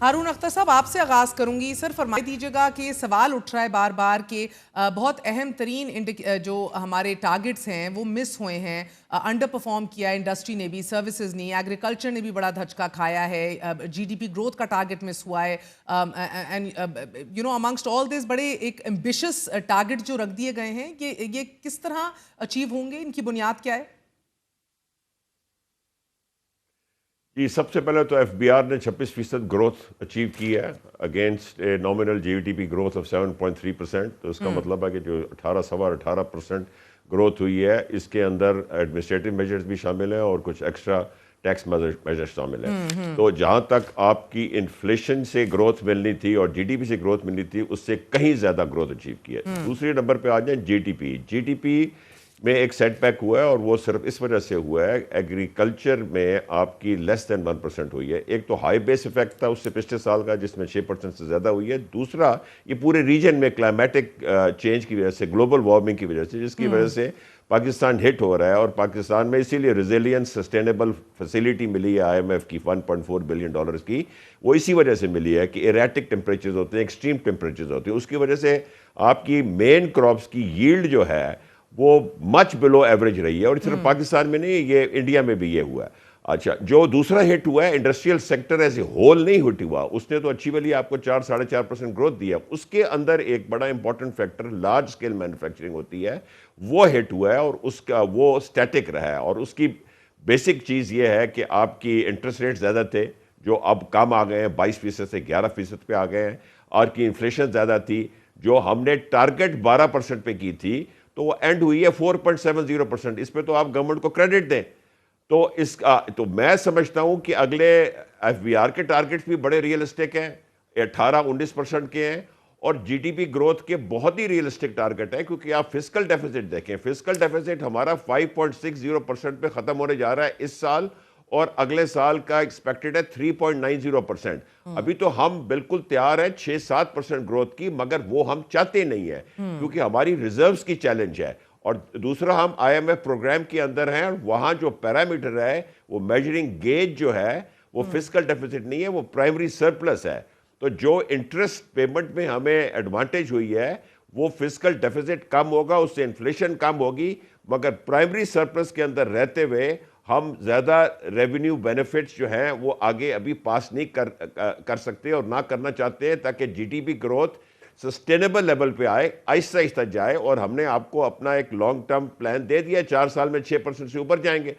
हारून अख्तर साहब, आपसे आगाज़ करूंगी। सर, फरमाई दीजिएगा कि सवाल उठ रहा है बार बार कि बहुत अहम तरीन जो हमारे टारगेट्स हैं वो मिस हुए हैं, अंडर परफॉर्म किया इंडस्ट्री ने भी, सर्विसेज ने, एग्रीकल्चर ने भी बड़ा धचका खाया है, जीडीपी ग्रोथ का टारगेट मिस हुआ है, एंड अमंगस्ट ऑल दिस बड़े एक एम्बिशियस टारगेट जो रख दिए गए हैं, ये किस तरह अचीव होंगे, इनकी बुनियाद क्या है? जी, सबसे पहले तो एफबीआर ने 26% ग्रोथ अचीव की है against a nominal GDP growth of 7.3%। तो इसका मतलब है कि जो 18% ग्रोथ हुई है, इसके अंदर एडमिनिस्ट्रेटिव मेजर्स भी शामिल हैं और कुछ एक्स्ट्रा टैक्स मेजर्स शामिल हैं। तो जहाँ तक आपकी इन्फ्लेशन से ग्रोथ मिलनी थी और जीडीपी से ग्रोथ मिलनी थी, उससे कहीं ज़्यादा ग्रोथ अचीव की है। दूसरे नंबर पे आ जाए जीडीपी में एक सेटबैक हुआ है और वो सिर्फ इस वजह से हुआ है, एग्रीकल्चर में आपकी लेस देन 1% हुई है। एक तो हाई बेस इफेक्ट था उससे पिछले साल का, जिसमें 6% से ज़्यादा हुई है। दूसरा, ये पूरे रीजन में क्लाइमेटिक चेंज की वजह से, ग्लोबल वार्मिंग की वजह से, जिसकी वजह से पाकिस्तान हिट हो रहा है। और पाकिस्तान में इसीलिए रिजिलियंस सस्टेनेबल फैसिलिटी मिली है आईएमएफ की $1.4 बिलियन की। वो इसी वजह से मिली है कि एरेटिक टेम्परेचर्स होते हैं, एक्सट्रीम टेम्परेचर्स होते हैं, उसकी वजह से आपकी मेन क्रॉप्स की यील्ड जो है वो मच बिलो एवरेज रही है। और सिर्फ पाकिस्तान में नहीं, ये इंडिया में भी ये हुआ है। अच्छा, जो दूसरा हिट हुआ है, industrial sector as a whole नहीं हिट हुआ, उसने तो अच्छी वाली आपको 4-4.5% ग्रोथ दिया। उसके अंदर एक बड़ा important factor large scale manufacturing होती है, वो हिट हुआ है और उसका वो स्टैटिक रहा है। और उसकी बेसिक चीज़ ये है कि आपकी इंटरेस्ट रेट ज़्यादा थे, जो अब कम आ गए हैं, 22% से 11% पे आ गए हैं। और की इन्फ्लेशन ज़्यादा थी, जो हमने टारगेट 12% पे की थी, तो वो एंड हुई है 4.70%। इस पे तो आप गवर्नमेंट को क्रेडिट दें। तो मैं समझता हूं कि अगले एफबीआर के टारगेट्स भी बड़े रियलिस्टिक हैं, 18-19% के हैं। और जीडीपी ग्रोथ के बहुत ही रियलिस्टिक टारगेट है, क्योंकि आप फिस्कल डेफिसिट देखें, फिस्कल डेफिसिट हमारा 5.60% पे खत्म होने जा रहा है इस साल, और अगले साल का एक्सपेक्टेड है 3.90%। अभी तो हम बिल्कुल तैयार है 6-7% ग्रोथ की, मगर वो हम चाहते नहीं है, क्योंकि हमारी रिजर्व्स की चैलेंज है। और दूसरा, हम आईएमएफ प्रोग्राम के अंदर हैं, वहां जो पैरामीटर है, वो मेजरिंग गेज जो है, वो फिस्कल डेफिसिट नहीं है, वो प्राइमरी सरप्लस है। तो जो इंटरेस्ट पेमेंट में हमें एडवांटेज हुई है, वो फिस्कल डेफिसिट कम होगा, उससे इन्फ्लेशन कम होगी, मगर प्राइमरी सरप्लस के अंदर रहते हुए हम ज़्यादा रेवेन्यू बेनिफिट्स जो हैं वो आगे अभी पास नहीं कर सकते और ना करना चाहते हैं, ताकि जीडीपी ग्रोथ सस्टेनेबल लेवल पे आए, आहिस्ता आहिस्ता जाए। और हमने आपको अपना एक लॉन्ग टर्म प्लान दे दिया, 4 साल में 6% से ऊपर जाएंगे।